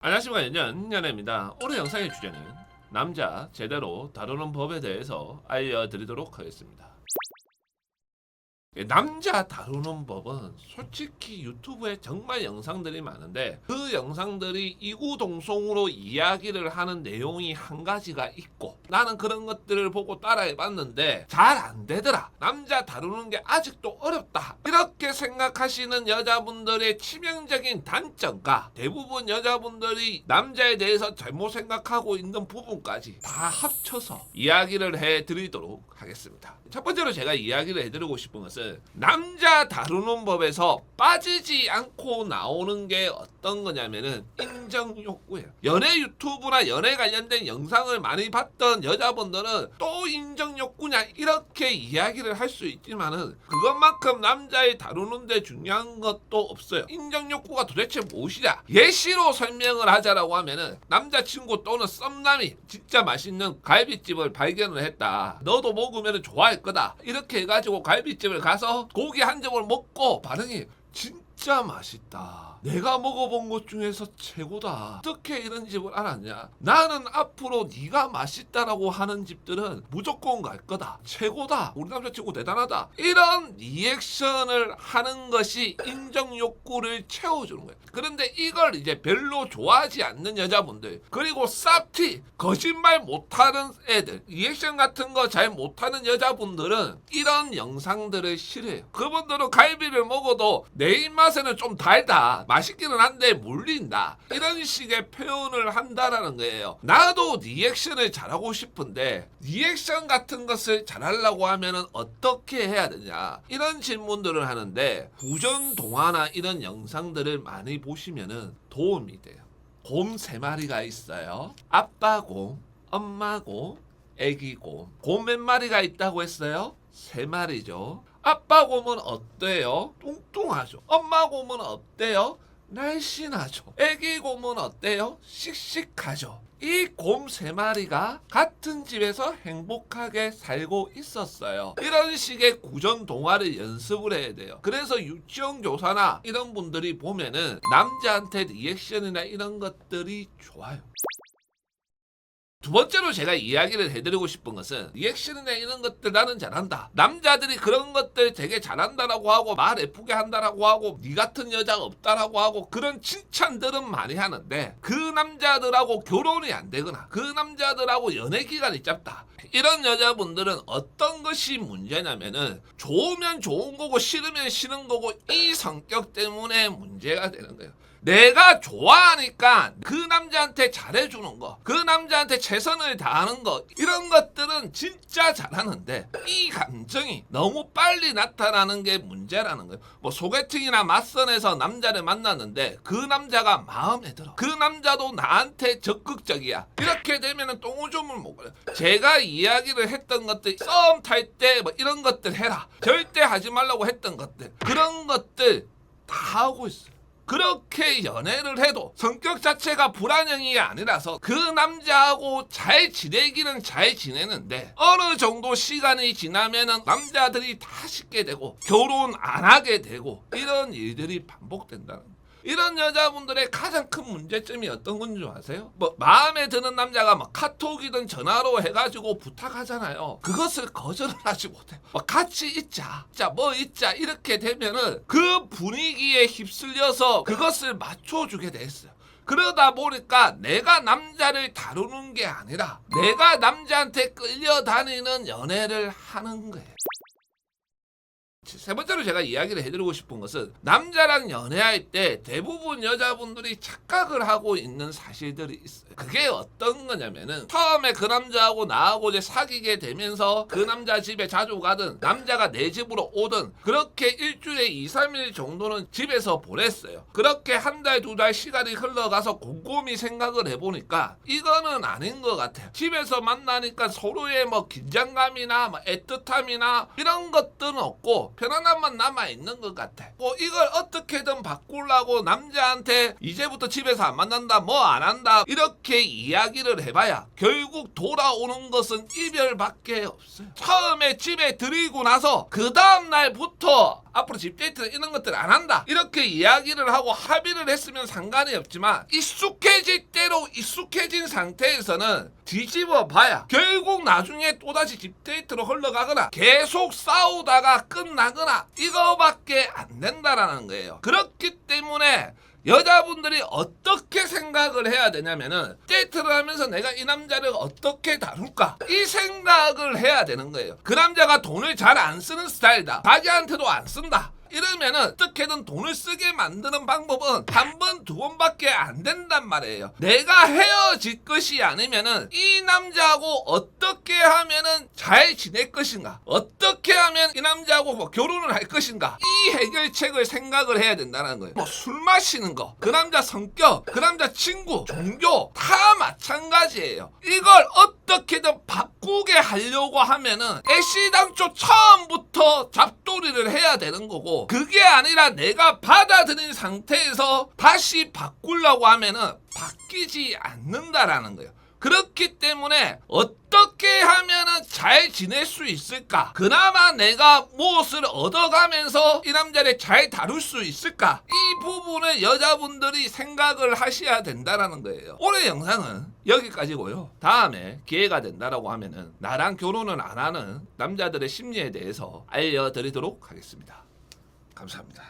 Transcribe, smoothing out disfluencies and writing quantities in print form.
안녕하십니까, 연연입니다. 오늘 영상의 주제는 남자 제대로 다루는 법에 대해서 알려드리도록 하겠습니다. 남자 다루는 법은 솔직히 유튜브에 정말 영상들이 많은데 그 영상들이 이구동성으로 이야기를 하는 내용이 한 가지가 있고 나는 그런 것들을 보고 따라해봤는데 잘 안 되더라. 남자 다루는 게 아직도 어렵다. 이렇게 생각하시는 여자분들의 치명적인 단점과 대부분 여자분들이 남자에 대해서 잘못 생각하고 있는 부분까지 다 합쳐서 이야기를 해드리도록 하겠습니다. 첫 번째로 제가 이야기를 해드리고 싶은 것은 남자 다루는 법에서 빠지지 않고 나오는 게 어떤 거냐면은 인정 욕구예요. 연애 유튜브나 연애 관련된 영상을 많이 봤던 여자분들은 또 인정 욕구냐 이렇게 이야기를 할 수 있지만은 그것만큼 남자의 다루는데 중요한 것도 없어요. 인정 욕구가 도대체 무엇이냐? 예시로 설명을 하자라고 하면은 남자친구 또는 썸남이 진짜 맛있는 갈비집을 발견을 했다. 너도 먹으면 좋아할 거다. 이렇게 해가지고 갈비집을 가서 고기 한 점을 먹고 반응이 진짜 맛있다. 내가 먹어본 것 중에서 최고다. 어떻게 이런 집을 알았냐? 나는 앞으로 네가 맛있다라고 하는 집들은 무조건 갈 거다. 최고다. 우리 남자친구 대단하다. 이런 리액션을 하는 것이 인정 욕구를 채워주는 거예요. 그런데 이걸 이제 별로 좋아하지 않는 여자분들, 그리고 쌉티 거짓말 못하는 애들, 리액션 같은 거 잘 못하는 여자분들은 이런 영상들을 싫어해요. 그분들은 갈비를 먹어도 내 입맛에는 좀 달다. 맛있기는 한데 물린다. 이런 식의 표현을 한다라는 거예요. 나도 리액션을 잘하고 싶은데 리액션 같은 것을 잘하려고 하면은 어떻게 해야 되냐? 이런 질문들을 하는데 구전 동화나 이런 영상들을 많이 보시면은 도움이 돼요. 곰 3마리가 있어요. 아빠 곰, 엄마 곰, 애기 곰. 곰 몇 마리가 있다고 했어요? 3마리죠. 아빠 곰은 어때요? 뚱뚱하죠. 엄마 곰은 어때요? 날씬하죠. 애기 곰은 어때요? 씩씩하죠. 이 곰 3마리가 같은 집에서 행복하게 살고 있었어요. 이런 식의 구전 동화를 연습을 해야 돼요. 그래서 유치원 교사나 이런 분들이 보면은 남자한테 리액션이나 이런 것들이 좋아요. 두 번째로 제가 이야기를 해드리고 싶은 것은 리액션이나 이런 것들 나는 잘한다. 남자들이 그런 것들 되게 잘한다라고 하고 말 예쁘게 한다라고 하고 네 같은 여자가 없다라고 하고 그런 칭찬들은 많이 하는데 그 남자들하고 결혼이 안 되거나 그 남자들하고 연애 기간이 짧다. 이런 여자분들은 어떤 것이 문제냐면은 좋으면 좋은 거고 싫으면 싫은 거고 이 성격 때문에 문제가 되는 거예요. 내가 좋아하니까 그 남자한테 잘해주는 거, 그 남자한테 최선을 다하는 거, 이런 것들은 진짜 잘하는데 이 감정이 너무 빨리 나타나는 게 문제라는 거예요. 뭐 소개팅이나 맞선에서 남자를 만났는데 그 남자가 마음에 들어. 그 남자도 나한테 적극적이야. 이렇게 되면은 똥오줌을 못 걸어요. 제가 이야기를 했던 것들, 썸 탈 때 뭐 이런 것들 해라. 절대 하지 말라고 했던 것들, 그런 것들 다 하고 있어요. 그렇게 연애를 해도 성격 자체가 불안형이 아니라서 그 남자하고 잘 지내기는 잘 지내는데 어느 정도 시간이 지나면은 남자들이 다 식게 되고 결혼 안 하게 되고 이런 일들이 반복된다는 거예요. 이런 여자분들의 가장 큰 문제점이 어떤 건지 아세요? 뭐 마음에 드는 남자가 막 카톡이든 전화로 해가지고 부탁하잖아요. 그것을 거절을 하지 못해요. 뭐 같이 있자, 뭐 있자 이렇게 되면은 그 분위기에 휩쓸려서 그것을 맞춰주게 됐어요. 그러다 보니까 내가 남자를 다루는 게 아니라 내가 남자한테 끌려다니는 연애를 하는 거예요. 세 번째로 제가 이야기를 해드리고 싶은 것은 남자랑 연애할 때 대부분 여자분들이 착각을 하고 있는 사실들이 있어요. 그게 어떤 거냐면은 처음에 그 남자하고 나하고 이제 사귀게 되면서 그 남자 집에 자주 가든 남자가 내 집으로 오든 그렇게 일주일에 2, 3일 정도는 집에서 보냈어요. 그렇게 한 달, 2달 시간이 흘러가서 곰곰이 생각을 해보니까 이거는 아닌 것 같아요. 집에서 만나니까 서로의 뭐 긴장감이나 뭐 애틋함이나 이런 것들은 없고 편안함만 남아있는 것 같아. 뭐 이걸 어떻게든 바꾸려고 남자한테 이제부터 집에서 안 만난다 뭐 안 한다 이렇게 이야기를 해봐야 결국 돌아오는 것은 이별밖에 없어요. 처음에 집에 들이고 나서 그 다음날부터 앞으로 집 데이트 이런 것들 안 한다. 이렇게 이야기를 하고 합의를 했으면 상관이 없지만 익숙해질 대로 익숙해진 상태에서는 뒤집어 봐야 결국 나중에 또다시 집 데이트로 흘러가거나 계속 싸우다가 끝나거나 이거밖에 안 된다라는 거예요. 그렇기 때문에 여자분들이 어떻게 생각을 해야 되냐면은 데이트를 하면서 내가 이 남자를 어떻게 다룰까 이 생각을 해야 되는 거예요. 그 남자가 돈을 잘 안 쓰는 스타일이다. 자기한테도 안 쓴다. 이러면은 어떻게든 돈을 쓰게 만드는 방법은 한 번, 두 번밖에 안 된단 말이에요. 내가 헤어질 것이 아니면은 이 남자하고 어떻게 하면은 잘 지낼 것인가, 어떻게 하면 이 남자하고 뭐 결혼을 할 것인가, 이 해결책을 생각을 해야 된다는 거예요. 뭐 술 마시는 거, 그 남자 성격, 그 남자 친구, 종교 다 마찬가지예요. 이걸 어떻게든 바꾸게 하려고 하면은 애시당초 처음부터 잡돌이를 해야 되는 거고, 그게 아니라 내가 받아들인 상태에서 다시 바꾸려고 하면은 바뀌지 않는다라는 거예요. 그렇기 때문에 어떻게 하면은 잘 지낼 수 있을까? 그나마 내가 무엇을 얻어가면서 이 남자를 잘 다룰 수 있을까? 이 부분을 여자분들이 생각을 하셔야 된다라는 거예요. 오늘 영상은 여기까지고요. 다음에 기회가 된다라고 하면은 나랑 결혼을 안 하는 남자들의 심리에 대해서 알려드리도록 하겠습니다. 감사합니다.